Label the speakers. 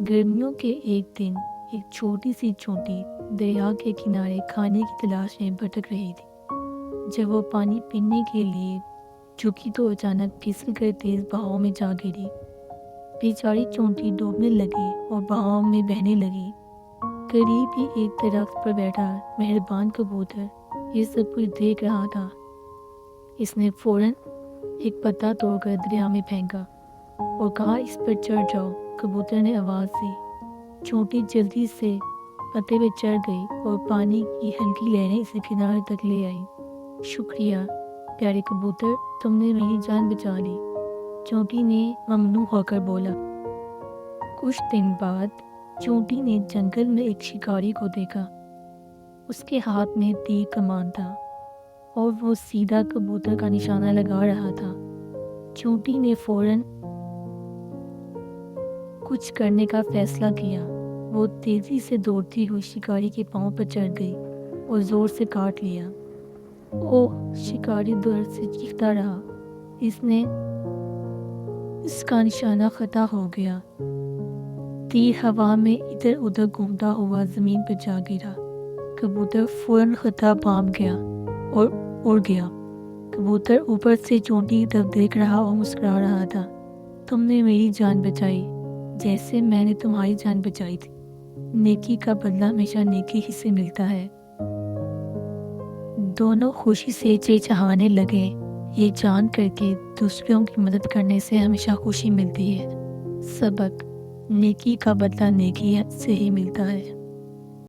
Speaker 1: گرمیوں کے ایک دن ایک چھوٹی سی چونٹی دریا کے کنارے کھانے کی تلاش میں بھٹک رہی تھی۔ جب وہ پانی پینے کے لیے جھکی تو اچانک پھسل کر تیز بہاؤ میں جا گری۔ بیچاری چونٹی ڈوبنے لگی اور بہاؤ میں بہنے لگی۔ قریب ہی ایک درخت پر بیٹھا مہربان کبوتر یہ سب کچھ دیکھ رہا تھا۔ اس نے فوراً ایک پتا توڑ کر دریا میں پھینکا اور کہا، اس پر چڑھ جاؤ۔ کبوتر نے آواز دی۔ چونٹی جلدی سے پتے پہ چڑھ گئی اور پانی کی ہلکی لہریں اسے کنارے تک لے آئی۔ شکریہ پیارے کبوتر، تم نے میری جان بچا لی، چونٹی نے ممنون ہو کر بولا۔ کچھ دن بعد چونٹی نے جنگل میں ایک شکاری کو دیکھا۔ اس کے ہاتھ میں تیر کمان تھا اور وہ سیدھا کبوتر کا نشانہ لگا رہا تھا۔ چونٹی نے فوراً کچھ کرنے کا فیصلہ کیا۔ وہ تیزی سے دوڑتی ہوئی شکاری کے پاؤں پر چڑھ گئی اور زور سے کاٹ لیا۔ اوہ! شکاری درد سے چیختا رہا۔ اس کا نشانہ خطا ہو گیا۔ تیر ہوا میں ادھر ادھر گھومتا ہوا زمین پر جا گرا۔ کبوتر فوراً خطا پام گیا اور اڑ گیا۔ کبوتر اوپر سے چونٹی کی طرف دیکھ رہا اور مسکرا رہا تھا۔ تم نے میری جان بچائی جیسے میں نے تمہاری جان بچائی تھی۔ نیکی کا بدلہ ہمیشہ نیکی ہی سے ملتا ہے۔ دونوں خوشی سے چہچہانے لگے، یہ جان کر کے دوسروں کی مدد کرنے سے ہمیشہ خوشی ملتی ہے۔ سبق: نیکی کا بدلہ نیکی سے ہی ملتا ہے۔